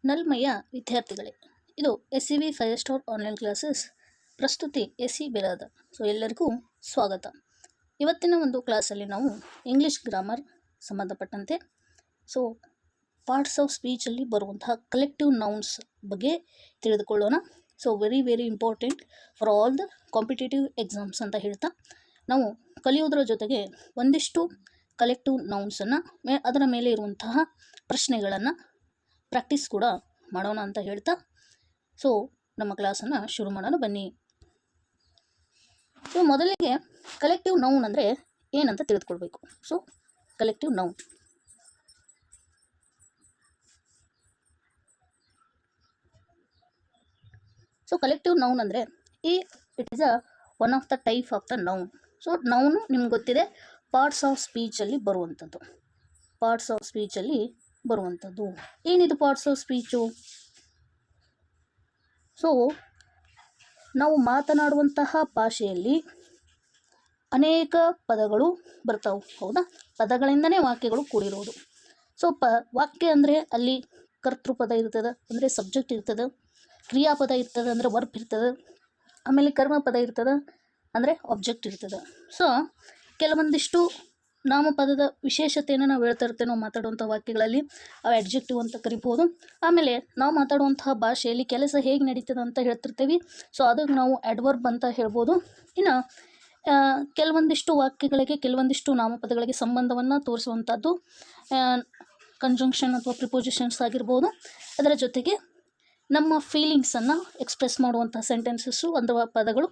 ನಲ್ಮಯ್ಯ ವಿದ್ಯಾರ್ಥಿಗಳೇ, ಇದು SCV 5 star online classes ಪ್ರಸ್ತುತಿ SC ಬಿರಾದರ್. ಸೊ ಎಲ್ಲರಿಗೂ ಸ್ವಾಗತ. ಇವತ್ತಿನ ಒಂದು ಕ್ಲಾಸಲ್ಲಿ ನಾವು ಇಂಗ್ಲೀಷ್ ಗ್ರಾಮರ್ ಸಂಬಂಧಪಟ್ಟಂತೆ ಪಾರ್ಟ್ಸ್ ಆಫ್ ಸ್ಪೀಚಲ್ಲಿ ಬರುವಂತಹ ಕಲೆಕ್ಟಿವ್ ನೌನ್ಸ್ ಬಗ್ಗೆ ತಿಳಿದುಕೊಳ್ಳೋಣ. So very important for all the competitive exams ಅಂತ ಹೇಳ್ತಾ ನಾವು ಕಲಿಯೋದರ ಜೊತೆಗೆ ಒಂದಿಷ್ಟು ಕಲೆಕ್ಟಿವ್ ನೌನ್ಸನ್ನು ಅದರ ಮೇಲೆ ಇರುವಂತಹ ಪ್ರಶ್ನೆಗಳನ್ನು ಪ್ರಾಕ್ಟೀಸ್ ಕೂಡ ಮಾಡೋಣ ಅಂತ ಹೇಳ್ತಾ ಸೊ ನಮ್ಮ ಕ್ಲಾಸನ್ನು ಶುರು ಮಾಡೋಣ ಬನ್ನಿ. ಸೊ ಮೊದಲಿಗೆ ಕಲೆಕ್ಟಿವ್ ನೌನ್ ಅಂದರೆ ಏನಂತ ತಿಳಿದುಕೊಳ್ಬೇಕು. So collective noun collective noun ಅಂದರೆ it is one of the type of the noun. So noun ನಿಮ್ಗೆ ಗೊತ್ತಿದೆ, ಪಾರ್ಟ್ಸ್ ಆಫ್ ಸ್ಪೀಚಲ್ಲಿ ಬರುವಂಥದ್ದು. ಏನಿದು ಪಾರ್ಟ್ಸ್ ಆಫ್ ಸ್ಪೀಚು? ಸೊ ನಾವು ಮಾತನಾಡುವಂತಹ ಭಾಷೆಯಲ್ಲಿ ಅನೇಕ ಪದಗಳು ಬರ್ತಾವೆ, ಹೌದಾ? ಪದಗಳಿಂದನೇ ವಾಕ್ಯಗಳು ಕೂಡಿರೋದು. ಸೊ ವಾಕ್ಯ ಅಂದರೆ ಅಲ್ಲಿ ಕರ್ತೃಪದ ಇರ್ತದೆ, ಅಂದರೆ ಸಬ್ಜೆಕ್ಟ್ ಇರ್ತದೆ, ಕ್ರಿಯಾಪದ ಇರ್ತದೆ ಅಂದರೆ ವರ್ಬ್ ಇರ್ತದೆ, ಆಮೇಲೆ ಕರ್ಮಪದ ಇರ್ತದೆ ಅಂದರೆ ಆಬ್ಜೆಕ್ಟ್ ಇರ್ತದೆ. ಸೊ ಕೆಲವೊಂದಿಷ್ಟು ನಾಮಪದದ ವಿಶೇಷತೆಯನ್ನು ನಾವು ಹೇಳ್ತಾ ಇರ್ತೇವೆ. ನಾವು ಮಾತಾಡುವಂಥ ವಾಕ್ಯಗಳಲ್ಲಿ ಅವು ಅಡ್ಜೆಕ್ಟಿವ್ ಅಂತ ಕರಿಬೋದು. ಆಮೇಲೆ ನಾವು ಮಾತಾಡುವಂತಹ ಭಾಷೆಯಲ್ಲಿ ಕೆಲಸ ಹೇಗೆ ನಡೀತದೆ ಅಂತ ಹೇಳ್ತಿರ್ತೀವಿ. ಸೊ ಅದಕ್ಕೆ ನಾವು ಅಡ್ವರ್ಬ್ ಅಂತ ಹೇಳ್ಬೋದು. ಇನ್ನು ಕೆಲವೊಂದಿಷ್ಟು ವಾಕ್ಯಗಳಿಗೆ ಕೆಲವೊಂದಿಷ್ಟು ನಾಮಪದಗಳಿಗೆ ಸಂಬಂಧವನ್ನು ತೋರಿಸುವಂಥದ್ದು ಕಂಜಂಕ್ಷನ್ ಅಥವಾ ಪ್ರಿಪೋಸಿಷನ್ಸ್ ಆಗಿರ್ಬೋದು. ಅದರ ಜೊತೆಗೆ ನಮ್ಮ ಫೀಲಿಂಗ್ಸನ್ನು ಎಕ್ಸ್ಪ್ರೆಸ್ ಮಾಡುವಂಥ ಸೆಂಟೆನ್ಸಸ್ಸು ಅಥವಾ ಪದಗಳು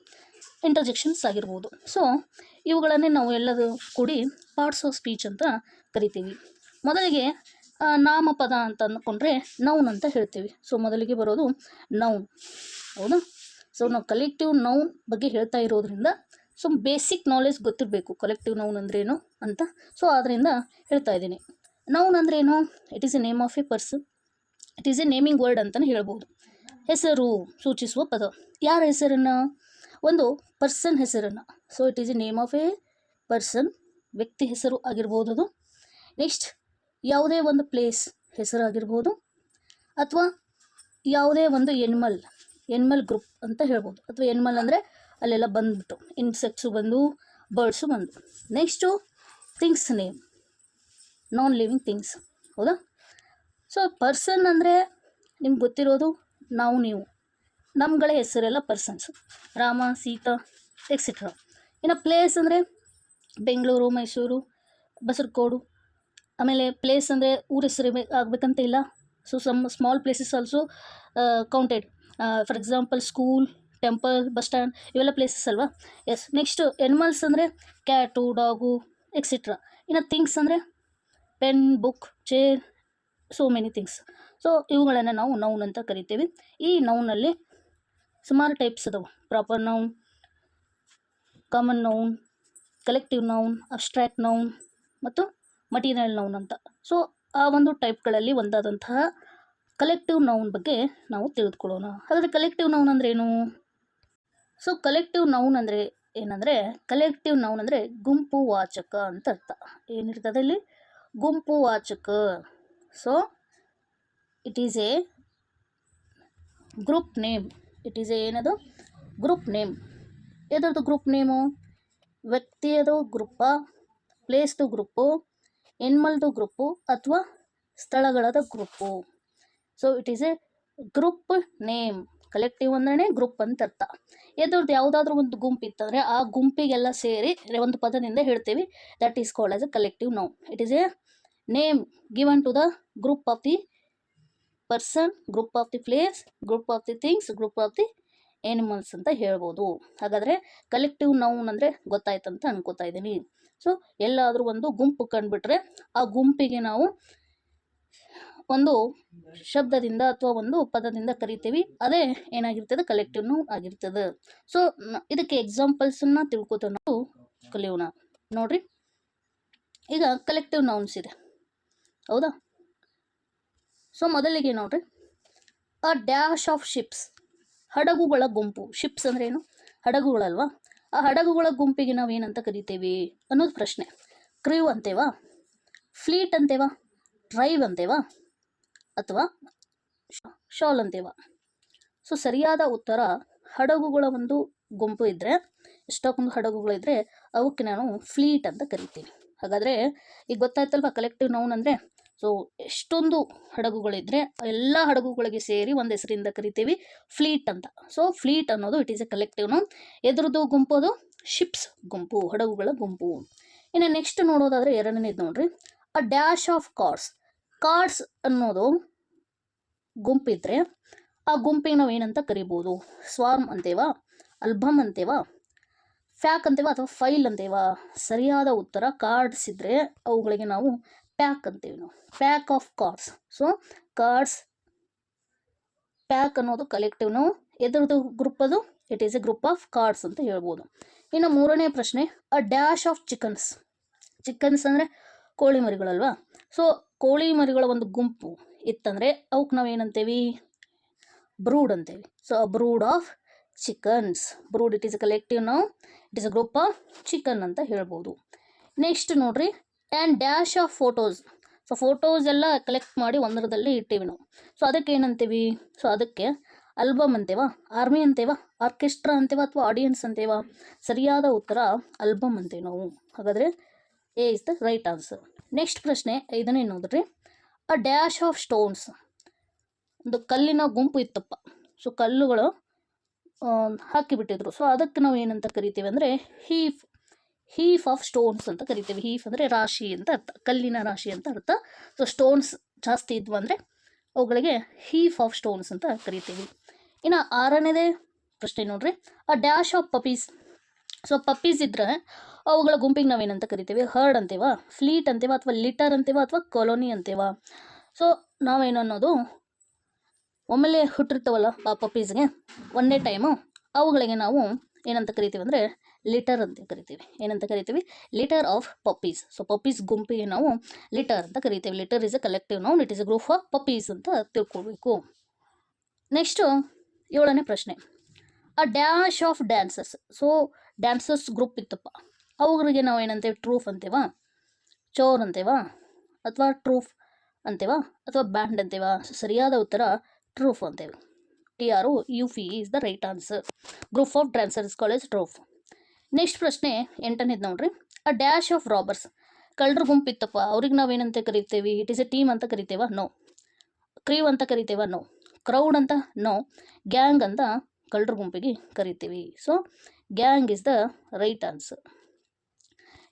ಇಂಟರ್ಜೆಕ್ಷನ್ಸ್ ಆಗಿರ್ಬೋದು. ಸೊ ಇವುಗಳನ್ನೇ ನಾವು ಎಲ್ಲದೂ ಕೂಡಿ ಪಾರ್ಟ್ಸ್ ಆಫ್ ಸ್ಪೀಚ್ ಅಂತ ಕರಿತೀವಿ. ಮೊದಲಿಗೆ ನಾಮಪದ ಅಂತ ಅಂದ್ಕೊಂಡ್ರೆ ನೌನ್ ಅಂತ ಹೇಳ್ತೀವಿ. ಸೊ ಮೊದಲಿಗೆ ಬರೋದು ನೌನ್, ಹೌದಾ? ಸೊ ನಾವು ಕಲೆಕ್ಟಿವ್ ನೌನ್ ಬಗ್ಗೆ ಹೇಳ್ತಾ ಇರೋದ್ರಿಂದ ಸೊ ಬೇಸಿಕ್ ನಾಲೆಜ್ ಗೊತ್ತಿರಬೇಕು ಕಲೆಕ್ಟಿವ್ ನೌನ್ ಅಂದ್ರೇನು ಅಂತ. ಸೊ ಆದ್ದರಿಂದ ಹೇಳ್ತಾ ಇದ್ದೀನಿ. ನೌನ್ ಅಂದ್ರೇನು? It is A name of A person, it is A naming word ಅಂತಲೇ ಹೇಳ್ಬೋದು. ಹೆಸರು ಸೂಚಿಸುವ ಪದ. ಯಾರ ಹೆಸರನ್ನು? ಒಂದು ಪರ್ಸನ್ ಹೆಸರನ್ನು. So it is A name of A person, ವ್ಯಕ್ತಿ ಹೆಸರು ಆಗಿರ್ಬೋದು ಅದು. ನೆಕ್ಸ್ಟ್ ಯಾವುದೇ ಒಂದು ಪ್ಲೇಸ್ ಹೆಸರಾಗಿರ್ಬೋದು, ಅಥವಾ ಯಾವುದೇ ಒಂದು ಎನಿಮಲ್ ಗ್ರೂಪ್ ಅಂತ ಹೇಳ್ಬೋದು. ಅಥವಾ ಎನಿಮಲ್ ಅಂದರೆ ಅಲ್ಲೆಲ್ಲ ಬಂದ್ಬಿಟ್ಟು ಇನ್ಸೆಕ್ಟ್ಸು ಬಂದು, ಬರ್ಡ್ಸು ಬಂದು. Next things name, non living things, ಹೌದಾ? ಸೊ ಪರ್ಸನ್ ಅಂದರೆ ನಿಮ್ಗೆ ಗೊತ್ತಿರೋದು ನೀವು, ನಮ್ಮಗಳ ಹೆಸರೆಲ್ಲ ಪರ್ಸನ್ಸು, ರಾಮ, ಸೀತಾ, ಎಕ್ಸೆಟ್ರಾ. ಇನ್ನು ಪ್ಲೇಸ್ ಅಂದರೆ ಬೆಂಗಳೂರು, ಮೈಸೂರು, ಬಸರಕೋಡು. ಆಮೇಲೆ ಪ್ಲೇಸ್ ಅಂದರೆ ಊರ ಹೆಸರು ಆಗಬೇಕಂತ ಇಲ್ಲ. So small places also counted. For example school, temple, bus stand ಇವೆಲ್ಲ ಪ್ಲೇಸಸ್ ಅಲ್ವಾ? ಎಸ್. ನೆಕ್ಸ್ಟ್ ಎನಿಮಲ್ಸ್ ಅಂದರೆ ಕ್ಯಾಟು, ಡಾಗು, ಎಕ್ಸೆಟ್ರಾ. ಇನ್ನು ಥಿಂಗ್ಸ್ ಅಂದರೆ pen, book, chair, so many things. So ಇವುಗಳನ್ನು ನಾವು ನೌನ್ ಅಂತ ಕರಿತೀವಿ. ಈ ನೌನಲ್ಲಿ ಸುಮಾರು ಟೈಪ್ಸ್ ಅದಾವೆ. Proper noun, common noun, collective noun, abstract noun ಮತ್ತು ಮಟೀರಿಯಲ್ ನೌನ್ ಅಂತ. ಸೊ ಆ ಒಂದು ಟೈಪ್ಗಳಲ್ಲಿ ಒಂದಾದಂತಹ ಕಲೆಕ್ಟಿವ್ ನೌನ್ ಬಗ್ಗೆ ನಾವು ತಿಳಿದುಕೊಳ್ಳೋಣ. ಹಾಗಾದರೆ ಕಲೆಕ್ಟಿವ್ ನೌನ್ ಅಂದರೆ ಏನು? ಸೊ ಕಲೆಕ್ಟಿವ್ ನೌನ್ ಅಂದರೆ ಏನಂದರೆ, ಕಲೆಕ್ಟಿವ್ ನೌನ್ ಅಂದರೆ ಗುಂಪು ವಾಚಕ ಅಂತ ಅರ್ಥ. ಏನಿರ್ತದೆ ಇಲ್ಲಿ? ಗುಂಪು ವಾಚಕ. So it is a group name. ಏನದು? Group name. ಎದರದ್ದು ಗ್ರೂಪ್ ನೇಮು? ವ್ಯಕ್ತಿಯದು ಗ್ರೂಪ, ಪ್ಲೇಸ್ದು ಗ್ರೂಪು, ಎನಿಮಲ್ದು ಗ್ರೂಪು ಅಥವಾ ಸ್ಥಳಗಳದ group. So it is a group name. Collective ಅಂದ್ರೆ ಗ್ರೂಪ್ ಅಂತ ಅರ್ಥ. ಎದ್ರದ್ದು ಯಾವುದಾದ್ರೂ ಒಂದು ಗುಂಪು ಇತ್ತಂದರೆ ಆ ಗುಂಪಿಗೆಲ್ಲ ಸೇರಿ ಒಂದು ಪದದಿಂದ ಹೇಳ್ತೀವಿ. That is called as A collective noun. It is A name given to the group of the person, group of the place, group of the things, group of the animals ಅಂತ ಹೇಳ್ಬೋದು. ಹಾಗಾದರೆ ಕಲೆಕ್ಟಿವ್ ನೌನ್ ಅಂದರೆ ಗೊತ್ತಾಯ್ತಂತ ಅನ್ಕೋತಾ ಇದ್ದೀನಿ. So ಎಲ್ಲಾದರೂ ಒಂದು ಗುಂಪು ಕಂಡುಬಿಟ್ರೆ ಆ ಗುಂಪಿಗೆ ನಾವು ಒಂದು ಶಬ್ದದಿಂದ ಅಥವಾ ಒಂದು ಪದದಿಂದ ಕರಿತೀವಿ. ಅದೇ ಏನಾಗಿರ್ತದೆ? ಕಲೆಕ್ಟಿವ್ ನೌನ್ ಆಗಿರ್ತದೆ. ಸೊ ಇದಕ್ಕೆ ಎಕ್ಸಾಂಪಲ್ಸನ್ನು ತಿಳ್ಕೊತ ನಾವು ಕಲಿಯೋಣ. ನೋಡ್ರಿ, ಈಗ ಕಲೆಕ್ಟಿವ್ ನೌನ್ಸ್ ಇದೆ, ಹೌದಾ? ಸೊ ಮೊದಲಿಗೆ ನೋಡ್ರಿ, ಅ ಡ್ಯಾಶ್ ಆಫ್ ಶಿಪ್ಸ್, ಹಡಗುಗಳ ಗುಂಪು. ಶಿಪ್ಸ್ ಅಂದ್ರೆ ಏನು? ಹಡಗುಗಳಲ್ವಾ? ಆ ಹಡಗುಗಳ ಗುಂಪಿಗೆ ನಾವು ಏನಂತ ಕರಿತೇವೆ ಅನ್ನೋದು ಪ್ರಶ್ನೆ. ಕ್ರ್ಯೂ ಅಂತೇವಾ? ಫ್ಲೀಟ್ ಅಂತೇವಾ? ಡ್ರೈವ್ ಅಂತೇವಾ? ಅಥವಾ ಶಾಲ್ ಅಂತೇವ. ಸೊ ಸರಿಯಾದ ಉತ್ತರ ಹಡಗುಗಳ ಒಂದು ಗುಂಪು ಇದ್ದರೆ, ಎಷ್ಟೊಂದು ಹಡಗುಗಳಿದ್ರೆ ಅವಕ್ಕೆ ನಾನು ಫ್ಲೀಟ್ ಅಂತ ಕರಿತೀನಿ. ಹಾಗಾದರೆ ಈಗ ಗೊತ್ತಾಯ್ತಲ್ವ ಕಲೆಕ್ಟಿವ್ ನೌನ್ ಅಂದರೆ. ಸೊ ಎಷ್ಟೊಂದು ಹಡಗುಗಳಿದ್ರೆ ಎಲ್ಲ ಹಡಗುಗಳಿಗೆ ಸೇರಿ ಒಂದು ಹೆಸರಿಂದ ಕರಿತೀವಿ ಫ್ಲೀಟ್ ಅಂತ. ಸೊ ಫ್ಲೀಟ್ ಅನ್ನೋದು it is a collective noun. ಎದ್ರದ್ದು ಗುಂಪು ಅದು ಶಿಪ್ಸ್ ಗುಂಪು, ಹಡಗುಗಳ ಗುಂಪು. ಇನ್ನು ನೆಕ್ಸ್ಟ್ ನೋಡೋದಾದರೆ ಎರಡನೇದು ನೋಡ್ರಿ, a dash of cards. Cards ಅನ್ನೋದು ಗುಂಪಿದ್ರೆ ಆ ಗುಂಪಿಗೆ ನಾವು ಏನಂತ ಕರಿಬೋದು? ಸ್ವಾರ್ಮ್ ಅಂತೇವ, ಆಲ್ಬಮ್ ಅಂತೇವ, ಫ್ಯಾಕ್ ಅಂತೇವ ಅಥವಾ ಫೈಲ್ ಅಂತೇವ? ಸರಿಯಾದ ಉತ್ತರ ಕಾರ್ಡ್ಸ್ ಇದ್ದರೆ ಅವುಗಳಿಗೆ ನಾವು ಪ್ಯಾಕ್ ಅಂತೀವಿ. ನಾವು pack of cards. So cards pack ಅನ್ನೋದು ಕಲೆಕ್ಟಿವ್ ನಾವು. ಎದ್ರದ್ದು ಗ್ರೂಪ್ ಅದು? It is a group of cards ಅಂತ ಹೇಳ್ಬೋದು. ಇನ್ನು ಮೂರನೇ ಪ್ರಶ್ನೆ, a dash of chickens. Chickens ಅಂದರೆ ಕೋಳಿ ಮರಿಗಳಲ್ವಾ. ಸೊ ಕೋಳಿ ಮರಿಗಳ ಒಂದು ಗುಂಪು ಇತ್ತಂದರೆ ಅವಕ್ಕೆ ನಾವು ಏನಂತೇವಿ? ಬ್ರೂಡ್ ಅಂತೇವಿ. So a brood of chickens. Brood it is a collective ನಾವು, it is a group of chicken ಅಂತ ಹೇಳ್ಬೋದು. ನೆಕ್ಸ್ಟ್ ನೋಡ್ರಿ, and dash of photos. So photos ಎಲ್ಲ ಕಲೆಕ್ಟ್ ಮಾಡಿ ಒಂದರದಲ್ಲಿ ಇಟ್ಟೀವಿ ನಾವು. ಸೊ ಅದಕ್ಕೆ ಏನಂತೀವಿ? ಸೊ ಅದಕ್ಕೆ ಆಲ್ಬಮ್ ಅಂತೇವ, ಆರ್ಮಿ ಅಂತೇವ, ಆರ್ಕೆಸ್ಟ್ರಾ ಅಂತೇವ ಅಥವಾ ಆಡಿಯನ್ಸ್ ಅಂತೇವ? ಸರಿಯಾದ ಉತ್ತರ ಆಲ್ಬಮ್ ಅಂತೇವೆ ನಾವು. ಹಾಗಾದರೆ A is the right answer. Next ಪ್ರಶ್ನೆ ಐದನೇ ನೋಡ್ರಿ, ಅ ಡ್ಯಾಶ್ ಆಫ್ ಸ್ಟೋನ್ಸ್. ಒಂದು ಕಲ್ಲಿನ ಗುಂಪು ಇತ್ತಪ್ಪ. ಸೊ ಕಲ್ಲುಗಳು ಹಾಕಿಬಿಟ್ಟಿದ್ರು. ಸೊ ಅದಕ್ಕೆ ನಾವು ಏನಂತ ಕರಿತೀವಿ ಅಂದರೆ ಹೀಫ್ ಆಫ್ ಸ್ಟೋನ್ಸ್ ಅಂತ ಕರಿತೀವಿ. ಹೀಫ್ ಅಂದರೆ ರಾಶಿ ಅಂತ ಅರ್ಥ, ಕಲ್ಲಿನ ರಾಶಿ ಅಂತ ಅರ್ಥ. ಸೊ ಸ್ಟೋನ್ಸ್ ಜಾಸ್ತಿ ಇದ್ವು ಅಂದರೆ ಅವುಗಳಿಗೆ ಹೀಫ್ ಆಫ್ ಸ್ಟೋನ್ಸ್ ಅಂತ ಕರಿತೀವಿ. ಇನ್ನು ಆರನೇದೇ ಪ್ರಶ್ನೆ ನೋಡ್ರಿ, a dash of puppies. So puppies ಇದ್ದರೆ ಅವುಗಳ ಗುಂಪಿಗೆ ನಾವೇನಂತ ಕರಿತೀವಿ? ಹರ್ಡ್ ಅಂತೇವ, ಫ್ಲೀಟ್ ಅಂತೇವ ಅಥವಾ ಲಿಟರ್ ಅಂತೇವ ಅಥವಾ ಕಾಲೋನಿ ಅಂತೇವ? ಸೊ ನಾವೇನು ಅನ್ನೋದು ಒಮ್ಮೆಲೆ ಹುಟ್ಟಿರ್ತಾವಲ್ಲ ಆ ಪಪ್ಪೀಸ್ಗೆ ಒಂದೇ ಟೈಮು, ಅವುಗಳಿಗೆ ನಾವು ಏನಂತ ಕರಿತೀವಿ ಅಂದರೆ ಲಿಟರ್ ಅಂತ ಕರಿತೀವಿ. ಏನಂತ ಕರಿತೀವಿ? Litre of puppies. So puppies ಗುಂಪಿಗೆ ನಾವು ಲಿಟರ್ ಅಂತ ಕರಿತೀವಿ. Litre is A collective noun, it is a group of puppies ಅಂತ ತಿಳ್ಕೊಳ್ಬೇಕು. ನೆಕ್ಸ್ಟು ಏಳನೇ ಪ್ರಶ್ನೆ, a dash of dancers. So dancers group ಇತ್ತಪ್ಪ, ಅವುಗಳಿಗೆ ನಾವು ಏನಂತೇವೆ? ಟ್ರೂಫ್ ಅಂತೇವ, ಚೋರ್ ಅಂತೇವ ಅಥವಾ ಟ್ರೂಫ್ ಅಂತೇವ ಅಥವಾ ಬ್ಯಾಂಡ್ ಅಂತೇವ? ಸರಿಯಾದ ಉತ್ತರ ಟ್ರೂಫ್ ಅಂತೇವೆ. TROUF is the right answer. Group of dancers college troupe. Next ಪ್ರಶ್ನೆ ಎಂಟನೇದು ನೋಡ್ರಿ, ಅ ಡ್ಯಾಶ್ ಆಫ್ ರಾಬರ್ಸ್. ಕಳ್ಳರ ಗುಂಪು ಇತ್ತಪ್ಪ, ಅವ್ರಿಗೆ ನಾವೇನಂತ ಕರಿತೇವೆ? ಇಟ್ ಈಸ್ ಎ ಟೀಮ್ ಅಂತ ಕರಿತೇವ? ನೋ. ಕ್ರೀವ್ ಅಂತ ಕರಿತೇವ? ನೋ. ಕ್ರೌಡ್ ಅಂತ? ನೋ. ಗ್ಯಾಂಗ್ ಅಂತ ಕಳ್ಳರ ಗುಂಪಿಗೆ ಕರಿತೀವಿ. So gang is the right answer.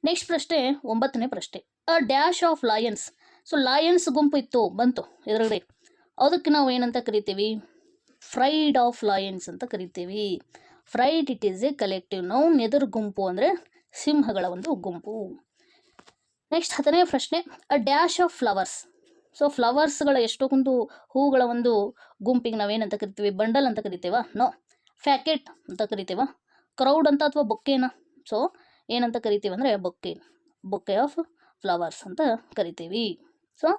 Next ಪ್ರಶ್ನೆ ಒಂಬತ್ತನೇ ಪ್ರಶ್ನೆ, a dash of Lions. So Lions ಗುಂಪು ಇತ್ತು ಬಂತು ಎದುರುಗಡೆ, ಅದಕ್ಕೆ ನಾವು ಏನಂತ ಕರಿತೀವಿ? ಫ್ರೈಡ್ ಆಫ್ ಲಯನ್ಸ್ ಅಂತ ಕರಿತೀವಿ. Pride it is a collective noun. ಎದುರು ಗುಂಪು ಅಂದರೆ ಸಿಂಹಗಳ ಒಂದು ಗುಂಪು. ನೆಕ್ಸ್ಟ್ ಹತ್ತನೇ ಪ್ರಶ್ನೆ, a dash of flowers. So ಫ್ಲವರ್ಸ್ಗಳ ಎಷ್ಟೊಂದು ಹೂಗಳ ಒಂದು ಗುಂಪಿಗೆ ನಾವೇನಂತ ಕರಿತೀವಿ? ಬಂಡಲ್ ಅಂತ ಕರಿತೇವ? ನೋ. ಫ್ಯಾಕೆಟ್ ಅಂತ ಕರಿತೇವ? ಕ್ರೌಡ್ ಅಂತ ಅಥವಾ ಬೊಕ್ಕೇನ? ಸೊ ಏನಂತ ಕರಿತೀವಿ ಅಂದರೆ ಬೊಕ್ಕೆ ಆಫ್ ಫ್ಲವರ್ಸ್ ಅಂತ ಕರಿತೀವಿ. ಸೊ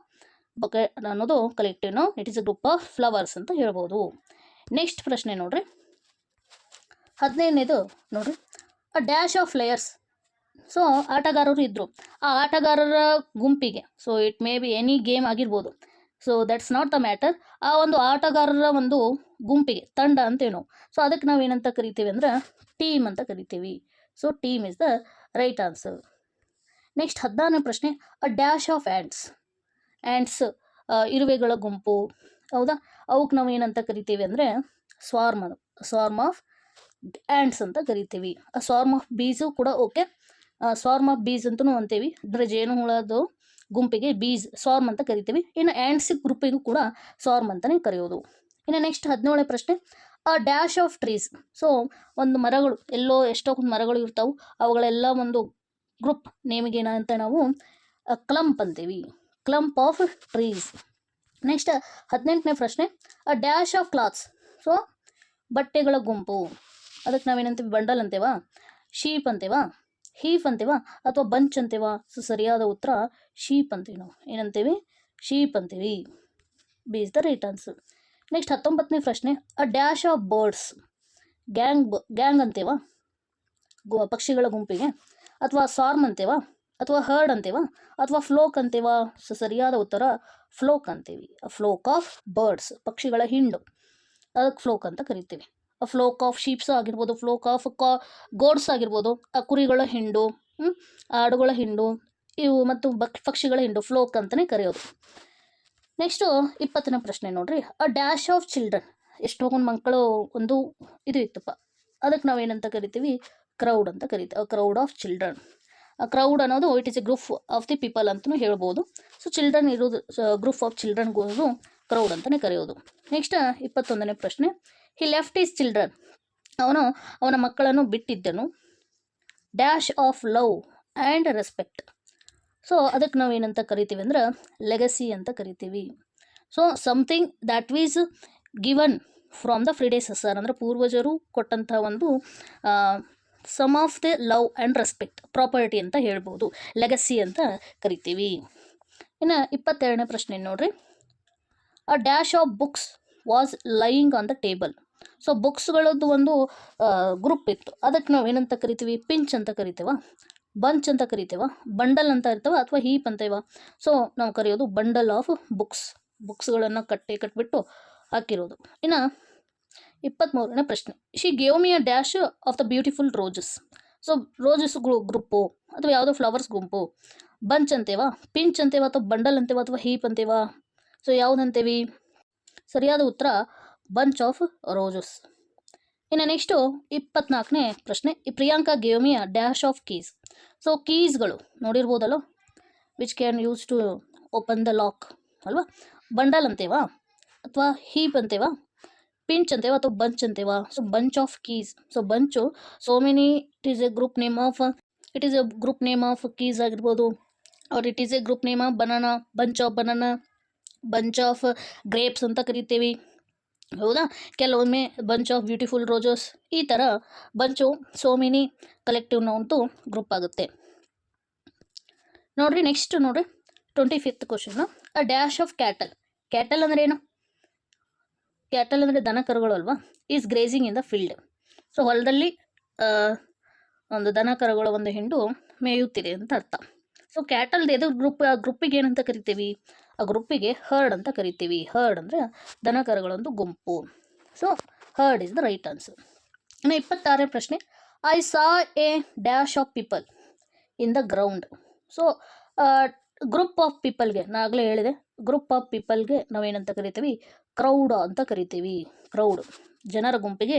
ಬೊಕ್ಕೆ ಅನ್ನೋದು collective noun, it is a group of flowers ಅಂತ ಹೇಳ್ಬೋದು. ನೆಕ್ಸ್ಟ್ ಪ್ರಶ್ನೆ ನೋಡ್ರಿ, 15ನೇದು ನೋಡ್ರಿ, a dash of players. So ಆಟಗಾರರು ಇದ್ದರು, ಆ ಆಟಗಾರರ ಗುಂಪಿಗೆ, so it may be any game ಆಗಿರ್ಬೋದು, so that's not the matter, ಆ ಒಂದು ಆಟಗಾರರ ಒಂದು ಗುಂಪಿಗೆ ತಂಡ ಅಂತೇವೆ ನಾವು. ಸೊ ಅದಕ್ಕೆ ನಾವು ಏನಂತ ಕರಿತೀವಿ ಅಂದ್ರೆ ಟೀಮ್ ಅಂತ ಕರಿತೀವಿ. So team is the right answer. Next 16ನೇ ಪ್ರಶ್ನೆ, ಅ ಡ್ಯಾಶ್ ಆಫ್ ಆ್ಯಂಡ್ಸ್ ಇರುವೆಗಳ ಗುಂಪು. ಹೌದಾ, ಅವಕ್ಕೆ ನಾವು ಏನಂತ ಕರಿತೀವಿ ಅಂದರೆ ಸ್ವಾರ್ಮ್ ಆಫ್ ಆ್ಯಂಡ್ಸ್ ಅಂತ ಕರಿತೀವಿ. ಸ್ವಾರ್ಮ್ ಆಫ್ ಬೀಸು ಕೂಡ ಓಕೆ, ಸ್ವಾರ್ಮ್ ಆಫ್ ಬೀಸ್ ಅಂತಲೂ ಅಂತೀವಿ. ಅಂದರೆ ಜೇನುಹುಳದು ಗುಂಪಿಗೆ ಬೀಸ್ ಸ್ವಾರ್ಮ್ ಅಂತ ಕರಿತೀವಿ. ಇನ್ನು ಆ್ಯಂಡ್ಸ್ ಗ್ರೂಪಿಗೂ ಕೂಡ ಸ್ವಾರ್ಮ್ ಅಂತಲೇ ಕರೆಯೋದು. ಇನ್ನು ನೆಕ್ಸ್ಟ್ 17ನೇ ಪ್ರಶ್ನೆ, a dash of trees. So ಒಂದು ಮರಗಳು, ಎಷ್ಟೊಂದು ಮರಗಳು ಇರ್ತಾವೆ, ಅವುಗಳೆಲ್ಲ ಒಂದು ಗ್ರೂಪ್ ನೇಮಿಗೆ ಏನಂತ ನಾವು ಕ್ಲಂಪ್ ಅಂತೀವಿ. Clump of trees. ನೆಕ್ಸ್ಟ್ 18ನೇ ಪ್ರಶ್ನೆ, a dash of clothes. So ಬಟ್ಟೆಗಳ ಗುಂಪು, ಅದಕ್ಕೆ ನಾವೇನಂತೀವಿ? ಬಂಡಲ್ ಅಂತೇವ, ಶೀಪ್ ಅಂತೇವ, ಹೀಫ್ ಅಂತೇವ ಅಥವಾ ಬಂಚ್ ಅಂತೇವ? ಸೊ ಸರಿಯಾದ ಉತ್ತರ ಶೀಪ್ ಅಂತೀವಿ. ನಾವು ಏನಂತೀವಿ? ಶೀಪ್ ಅಂತೀವಿ. B is the right answer. Next 19ನೇ ಪ್ರಶ್ನೆ, a dash of birds. Gang ಅಂತೇವ ಪಕ್ಷಿಗಳ ಗುಂಪಿಗೆ, ಅಥವಾ ಸ್ವಾರ್ಮ್ ಅಂತೇವ ಅಥವಾ ಹರ್ಡ್ ಅಂತೀವ ಅಥವಾ ಫ್ಲೋಕ್ ಅಂತೀವ? ಸೊ ಸರಿಯಾದ ಉತ್ತರ ಫ್ಲೋಕ್ ಅಂತೀವಿ. ಫ್ಲೋಕ್ ಆಫ್ ಬರ್ಡ್ಸ್, ಪಕ್ಷಿಗಳ ಹಿಂಡು, ಅದಕ್ಕೆ ಫ್ಲೋಕ್ ಅಂತ ಕರಿತೀವಿ. ಫ್ಲೋಕ್ ಆಫ್ ಶೀಪ್ಸ್ ಆಗಿರ್ಬೋದು, ಫ್ಲೋಕ್ ಆಫ್ ಗೋಡ್ಸ್ ಆಗಿರ್ಬೋದು, ಕುರಿಗಳ ಹಿಂಡು, ಆಡುಗಳ ಹಿಂಡು, ಇವು ಮತ್ತು ಪಕ್ಷಿಗಳ ಹಿಂಡು ಫ್ಲೋಕ್ ಅಂತಲೇ ಕರೆಯೋದು. ನೆಕ್ಸ್ಟು 20ನೇ ಪ್ರಶ್ನೆ ನೋಡ್ರಿ. ಅ ಡ್ಯಾಶ್ ಆಫ್ ಚಿಲ್ಡ್ರನ್, ಎಷ್ಟೊಂದು ಮಕ್ಕಳು ಒಂದು ಇದು ಇತ್ತಪ್ಪ, ಅದಕ್ಕೆ ನಾವೇನಂತ ಕರಿತೀವಿ? ಕ್ರೌಡ್ ಅಂತ ಕರಿತೀವಿ. Crowd of children. ಕ್ರೌಡ್ ಅನ್ನೋದು it is A group of the people ಅಂತಲೂ ಹೇಳ್ಬೋದು. ಸೊ ಚಿಲ್ಡ್ರನ್ ಇರೋದು ಗ್ರೂಪ್ ಆಫ್ ಚಿಲ್ಡ್ರನ್ಗೋದು ಕ್ರೌಡ್ ಅಂತಲೇ ಕರೆಯೋದು. ನೆಕ್ಸ್ಟ್ 21ನೇ ಪ್ರಶ್ನೆ. ಹಿ ಲೆಫ್ಟ್ ಈಸ್ ಚಿಲ್ಡ್ರನ್, ಅವನ ಮಕ್ಕಳನ್ನು ಬಿಟ್ಟಿದ್ದನು. Dash of love and respect. So ಅದಕ್ಕೆ ನಾವು ಏನಂತ ಕರಿತೀವಿ ಅಂದ್ರೆ ಲೆಗಸಿ ಅಂತ ಕರಿತೀವಿ. So something that is given from the predecessor, ಅಂದರೆ ಪೂರ್ವಜರು ಕೊಟ್ಟಂಥ ಒಂದು sum of the love and respect, property ಅಂತ ಹೇಳ್ಬೋದು, ಲೆಗಸಿ ಅಂತ ಕರಿತೀವಿ. ಇನ್ನು 22ನೇ ಪ್ರಶ್ನೆ ನೋಡ್ರಿ. A dash of books was lying on the table. So ಬುಕ್ಸ್ಗಳದ್ದು ಒಂದು ಗ್ರೂಪ್ ಇತ್ತು, ಅದಕ್ಕೆ ನಾವು ಏನಂತ ಕರಿತೀವಿ? ಪಿಂಚ್ ಅಂತ ಕರಿತೀವ, ಬಂಚ್ ಅಂತ ಕರಿತೀವ, ಬಂಡಲ್ ಅಂತ ಇರ್ತವ, ಅಥವಾ ಹೀಪ್ ಅಂತೀವ. ಸೊ ನಾವು ಕರೆಯೋದು ಬಂಡಲ್ ಆಫ್ ಬುಕ್ಸ್ಗಳನ್ನು ಕಟ್ಟಿಬಿಟ್ಟು ಹಾಕಿರೋದು. ಇನ್ನು 23ನೇ ಪ್ರಶ್ನೆ. She gave me a dash of the beautiful roses. So roses group ಅಥವಾ ಯಾವುದೋ ಫ್ಲವರ್ಸ್ ಗುಂಪು. ಬಂಚ್ ಅಂತೇವ, ಪಿಂಚ್ ಅಂತೇವ, ಅಥವಾ ಬಂಡಲ್ ಅಂತೇವ, ಅಥವಾ ಹೀಪ್ ಅಂತೇವ? ಸೊ ಯಾವುದಂತೇವಿ? ಸರಿಯಾದ ಉತ್ತರ ಬಂಚ್ ಆಫ್ ರೋಜಸ್. ಇನ್ನು ನೆಕ್ಸ್ಟು 24ನೇ ಪ್ರಶ್ನೆ. ಈ Priyanka gave me a dash of keys. So ಕೀಸ್ಗಳು ನೋಡಿರ್ಬೋದಲ್ಲ, which can use to open the lock ಅಲ್ವಾ? ಬಂಡಲ್ ಅಂತೇವ, ಅಥವಾ ಹೀಪ್ ಅಂತೇವ, ಪಿಂಚ್ ಅಂತೇವ, ಅಥವಾ ಬಂಚ್ ಅಂತೇವ? So bunch of keys. So bunch so many, it is a group name of keys ಆಗಿರ್ಬೋದು, or it is a group name of banana, bunch of grapes ಅಂತ ಕರಿತೀವಿ, ಹೌದಾ? ಕೆಲವೊಮ್ಮೆ ಬಂಚ್ ಆಫ್ ಬ್ಯೂಟಿಫುಲ್ ರೋಜಸ್, ಈ ಥರ bunch so many collective ನೌನ್ದು group ಆಗುತ್ತೆ ನೋಡ್ರಿ. Next ನೋಡ್ರಿ 25th question. A dash of cattle ಅಂದರೆ ಏನು? ಕ್ಯಾಟಲ್ ಅಂದರೆ ದನ ಕರುಗಳು ಅಲ್ವಾ? Is grazing in the field. So ಹೊಲದಲ್ಲಿ ಒಂದು ದನ ಕರುಗಳ ಒಂದು ಹಿಂಡು ಮೇಯುತ್ತಿದೆ ಅಂತ ಅರ್ಥ. ಸೊ ಕ್ಯಾಟಲ್ದು ಎದು ಗ್ರೂಪಿಗೆ ಏನಂತ ಕರಿತೀವಿ? ಆ ಗ್ರೂಪಿಗೆ ಹರ್ಡ್ ಅಂತ ಕರಿತೀವಿ. ಹರ್ಡ್ ಅಂದರೆ ದನ ಕರುಗಳೊಂದು ಗುಂಪು. So herd is the right answer. ಇನ್ನು 26ನೇ ಪ್ರಶ್ನೆ. I saw a dash of people in the ground. So group of ಪೀಪಲ್ಗೆ ನಾಗಲೇ ಹೇಳಿದೆ, ಗ್ರೂಪ್ ಆಫ್ ಪೀಪಲ್ಗೆ ನಾವೇನಂತ ಕರಿತೀವಿ? ಕ್ರೌಡ್ ಅಂತ ಕರಿತೀವಿ. ಕ್ರೌಡ್, ಜನರ ಗುಂಪಿಗೆ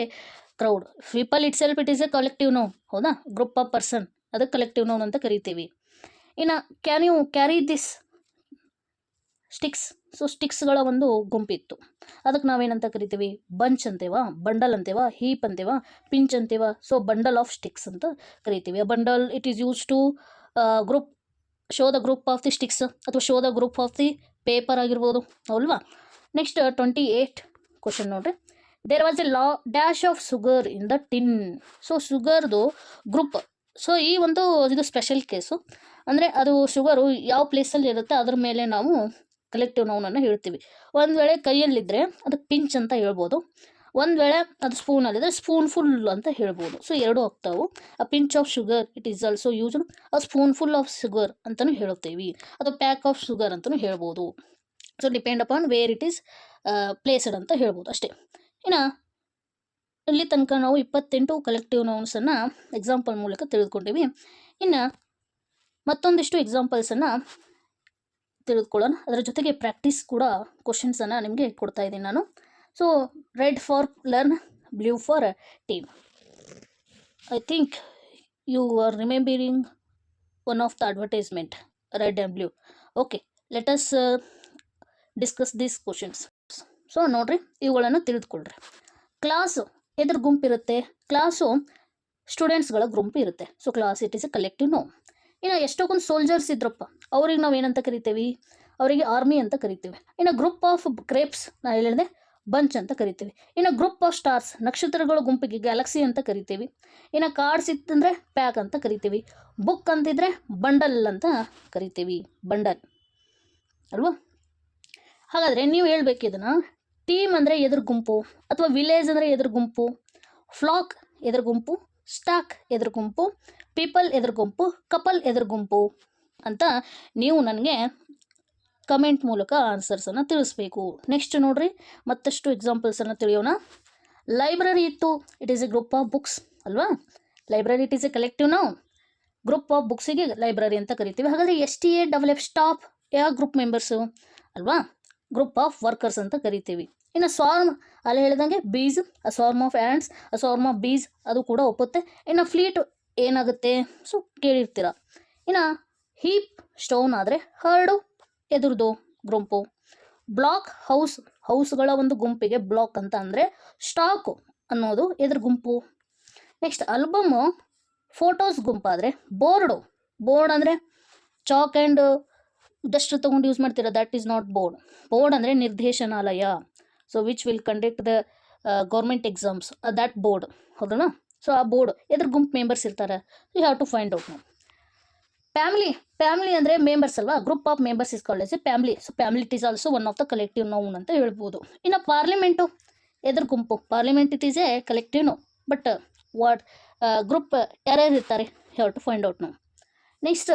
crowd. People it self it is a collective noun, ಹೌದಾ? ಗ್ರೂಪ್ ಆಫ್ ಪರ್ಸನ್, ಅದಕ್ಕೆ ಕಲೆಕ್ಟಿವ್ ನೌನ್ ಅಂತ ಕರಿತೀವಿ. ಇನ್ನು can you carry this sticks. So ಸ್ಟಿಕ್ಸ್ಗಳ ಒಂದು ಗುಂಪಿತ್ತು, ಅದಕ್ಕೆ ನಾವೇನಂತ ಕರಿತೀವಿ? ಬಂಚ್ ಅಂತೇವ, ಬಂಡಲ್ ಅಂತೇವ, ಹೀಪ್ ಅಂತೇವ, ಪಿಂಚ್ ಅಂತೇವ? ಸೊ ಬಂಡಲ್ ಆಫ್ ಸ್ಟಿಕ್ಸ್ ಅಂತ ಕರಿತೀವಿ. ಆ bundle it is use to group show the group of the sticks, ಅಥವಾ show the group of the paper ಆಗಿರ್ಬೋದು, ಅಲ್ವಾ? ನೆಕ್ಸ್ಟ್ 28 ಕ್ವಶನ್ ನೋಡ್ರಿ. There was a dash of sugar in the tin. So ಶುಗರ್ದು group. So ಈ ಒಂದು ಇದು special case, ಅಂದರೆ ಅದು ಶುಗರು ಯಾವ ಪ್ಲೇಸಲ್ಲಿ ಇರುತ್ತೆ ಅದ್ರ ಮೇಲೆ ನಾವು ಕಲೆಕ್ಟಿವ್ ನೌನನ್ನು ಹೇಳ್ತೀವಿ. ಒಂದು ವೇಳೆ ಕೈಯಲ್ಲಿದ್ದರೆ ಅದಕ್ಕೆ ಪಿಂಚ್ ಅಂತ ಹೇಳ್ಬೋದು, ಒಂದು ವೇಳೆ ಅದು ಸ್ಪೂನಲ್ಲಿದ್ದರೆ ಸ್ಪೂನ್ ಫುಲ್ ಅಂತ ಹೇಳ್ಬೋದು. ಸೊ ಎರಡೂ ಆಗ್ತಾವೆ. ಅ pinch off sugar it is also use a spoon full of sugar ಅಂತಲೂ ಹೇಳ್ತೀವಿ, ಅಥವಾ ಪ್ಯಾಕ್ ಆಫ್ ಶುಗರ್ ಅಂತಲೂ ಹೇಳ್ಬೋದು. So depend upon where it is placed ಅಂತ ಹೇಳ್ಬೋದು ಅಷ್ಟೇ. ಇನ್ನು ಇಲ್ಲಿ ತನಕ ನಾವು 28 ಕಲೆಕ್ಟಿವ್ ನೌನ್ಸನ್ನು ಎಕ್ಸಾಂಪಲ್ ಮೂಲಕ ತಿಳಿದುಕೊಂಡಿವಿ. ಇನ್ನು ಮತ್ತೊಂದಿಷ್ಟು ಎಕ್ಸಾಂಪಲ್ಸನ್ನು ತಿಳಿದುಕೊಳ್ಳೋಣ. ಅದರ ಜೊತೆಗೆ ಪ್ರಾಕ್ಟೀಸ್ ಕೂಡ ಕ್ವಶನ್ಸನ್ನು ನಿಮಗೆ ಕೊಡ್ತಾ ಇದ್ದೀನಿ ನಾನು. So red for learn, blue for team. I think you are remembering one of the advertisement, red and blue. Okay, let us discuss these questions. So ನೋಡಿರಿ, ಇವುಗಳನ್ನು ತಿಳಿದುಕೊಳ್ಳ್ರಿ. ಕ್ಲಾಸು ಎದ್ರ ಗುಂಪಿರುತ್ತೆ? ಕ್ಲಾಸು ಸ್ಟೂಡೆಂಟ್ಸ್ಗಳ ಗುಂಪು ಇರುತ್ತೆ. So class it is a collective noun. ಇನ್ನು ಎಷ್ಟೊಂದು soldiers ಇದ್ರಪ್ಪ, ಅವ್ರಿಗೆ ನಾವು ಏನಂತ ಕರಿತೀವಿ? ಅವರಿಗೆ ಆರ್ಮಿ ಅಂತ ಕರಿತೀವಿ. ಇನ್ನು ಗ್ರೂಪ್ ಆಫ್ ಗ್ರೇಪ್ಸ್ ನಾನು ಹೇಳಿದೆ ಬಂಚ್ ಅಂತ ಕರಿತೀವಿ. ಇನ್ನು ಗ್ರೂಪ್ ಆಫ್ ಸ್ಟಾರ್ಸ್ ನಕ್ಷತ್ರಗಳ ಗುಂಪಿಗೆ ಗ್ಯಾಲಕ್ಸಿ ಅಂತ ಕರಿತೀವಿ. ಇನ್ನು ಕಾರ್ಡ್ಸ್ ಇತ್ತಂದರೆ ಪ್ಯಾಕ್ ಅಂತ ಕರಿತೀವಿ. ಬುಕ್ ಅಂತಿದ್ರೆ ಬಂಡಲ್ ಅಂತ ಕರಿತೀವಿ, ಬಂಡಲ್ ಅಲ್ವಾ? ಹಾಗಾದರೆ ನೀವು ಹೇಳ್ಬೇಕು ಇದನ್ನು. ಟೀಮ್ ಅಂದರೆ ಎದ್ರ ಗುಂಪು, ಅಥವಾ ವಿಲೇಜ್ ಅಂದರೆ ಎದ್ರ ಗುಂಪು, ಫ್ಲಾಕ್ ಎದ್ರ ಗುಂಪು, ಸ್ಟಾಕ್ ಎದ್ರ ಗುಂಪು, ಪೀಪಲ್ ಎದ್ರ ಗುಂಪು, ಕಪಲ್ ಎದ್ರ ಗುಂಪು? ಅಂತ ನೀವು ನನಗೆ ಕಮೆಂಟ್ ಮೂಲಕ ಆನ್ಸರ್ಸನ್ನು ತಿಳಿಸ್ಬೇಕು. ನೆಕ್ಸ್ಟ್ ನೋಡ್ರಿ, ಮತ್ತಷ್ಟು ಎಕ್ಸಾಂಪಲ್ಸನ್ನು ತಿಳಿಯೋಣ. ಲೈಬ್ರರಿ ಇತ್ತು, it is a group of books ಅಲ್ವಾ. Library it is a collective noun. Group of ಬುಕ್ಸಿಗೆ ಲೈಬ್ರರಿ ಅಂತ ಕರಿತೀವಿ. ಹಾಗಾದರೆ STAFF ಸ್ಟಾಫ್ ಯಾವ ಗ್ರೂಪ್ ಮೆಂಬರ್ಸು ಅಲ್ವಾ, ಗ್ರೂಪ್ ಆಫ್ ವರ್ಕರ್ಸ್ ಅಂತ ಕರಿತೀವಿ. ಇನ್ನು ಸ್ವಾರ್ಮ್ ಅಲ್ಲಿ ಹೇಳಿದಂಗೆ bees, a swarm of ants, a swarm of bees ಅದು ಕೂಡ ಒಪ್ಪುತ್ತೆ. ಇನ್ನು ಫ್ಲೀಟ್ ಏನಾಗುತ್ತೆ, ಸೊ ಕೇಳಿರ್ತೀರ. ಇನ್ನು ಹೀಪ್ ಸ್ಟೋನ್ ಆದರೆ ಹರ್ಡು ಎದುರ್ದು ಗುಂಪು. ಬ್ಲಾಕ್ ಹೌಸ್ಗಳ ಒಂದು ಗುಂಪಿಗೆ ಬ್ಲಾಕ್ ಅಂತ ಅಂದರೆ ಸ್ಟಾಕು ಅನ್ನೋದು ಎದುರು ಗುಂಪು. ನೆಕ್ಸ್ಟ್ ಆಲ್ಬಮ್ ಫೋಟೋಸ್ ಗುಂಪಾದರೆ ಬೋರ್ಡ್ ಅಂದರೆ ಚಾಕ್ ಆ್ಯಂಡ್ ಡಸ್ಟ್ ತೊಗೊಂಡು ಯೂಸ್ ಮಾಡ್ತೀರಾ, ದಟ್ ಈಸ್ ನಾಟ್ ಬೋರ್ಡ್ ಅಂದರೆ ನಿರ್ದೇಶನಾಲಯ. So which will conduct the government exams, that board ಹೌದಾ. ಸೊ ಆ ಬೋರ್ಡ್ ಎದ್ರ ಗುಂಪು ಮೆಂಬರ್ಸ್ ಇರ್ತಾರೆ, you have to find out. Family ಅಂದರೆ ಮೆಂಬರ್ಸ್ ಅಲ್ವಾ, group of members is called as a family. So family it is also one of the collective noun ಅಂತ ಹೇಳ್ಬೋದು. ಇನ್ನು ಪಾರ್ಲಿಮೆಂಟು ಎದ್ರ ಗುಂಪು, parliament it is a collective noun, but group ಯಾರ್ಯಾರು ಇರ್ತಾರೆ, have to find out ನಾವು. Next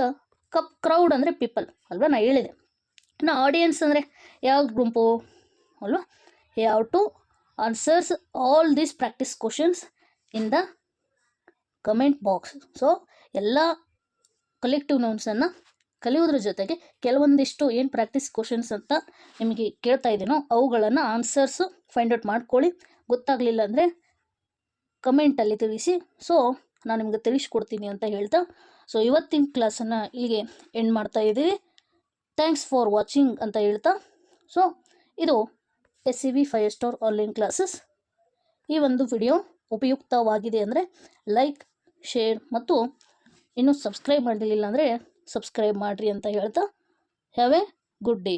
crowd ಅಂದರೆ people ಅಲ್ವಾ, ನಾ ಹೇಳಿದೆ. ಇನ್ನು ಆಡಿಯನ್ಸ್ ಅಂದರೆ ಯಾವ ಗುಂಪು ಅಲ್ವಾ. Have to answers all these practice questions in the comment box. So ಎಲ್ಲ ಕಲೆಕ್ಟಿವ್ ನೌನ್ಸನ್ನು ಕಲಿಯೋದ್ರ ಜೊತೆಗೆ ಕೆಲವೊಂದಿಷ್ಟು ಏನು ಪ್ರಾಕ್ಟೀಸ್ ಕ್ವಶನ್ಸ್ ಅಂತ ನಿಮಗೆ ಕೇಳ್ತಾ ಇದ್ದೀನೋ ಅವುಗಳನ್ನು ಆನ್ಸರ್ಸು ಫೈಂಡ್ ಔಟ್ ಮಾಡ್ಕೊಳ್ಳಿ. ಗೊತ್ತಾಗಲಿಲ್ಲ ಅಂದರೆ ಕಮೆಂಟಲ್ಲಿ ತಿಳಿಸಿ. ಸೊ ನಾನು ನಿಮಗೆ ತಿಳಿಸ್ಕೊಡ್ತೀನಿ ಅಂತ ಹೇಳ್ತಾ, ಸೊ ಇವತ್ತಿನ ಕ್ಲಾಸನ್ನು ಇಲ್ಲಿಗೆ ಎಂಡ್ ಮಾಡ್ತಾ ಇದ್ದೀವಿ. ಥ್ಯಾಂಕ್ಸ್ ಫಾರ್ ವಾಚಿಂಗ್ ಅಂತ ಹೇಳ್ತಾ, ಸೊ ಇದು SCV 5 ಸ್ಟಾರ್ ಆನ್ಲೈನ್ ಕ್ಲಾಸಸ್. ಈ ಒಂದು ವಿಡಿಯೋ ಉಪಯುಕ್ತವಾಗಿದೆ ಅಂದರೆ ಲೈಕ್, ಶೇರ್ ಮತ್ತು ಇನ್ನೂ ಸಬ್ಸ್ಕ್ರೈಬ್ ಮಾಡಲಿಲ್ಲ ಅಂದರೆ ಸಬ್ಸ್ಕ್ರೈಬ್ ಮಾಡಿರಿ ಅಂತ ಹೇಳ್ತಾ, ಹ್ಯಾವ್ ಎ ಗುಡ್ ಡೇ.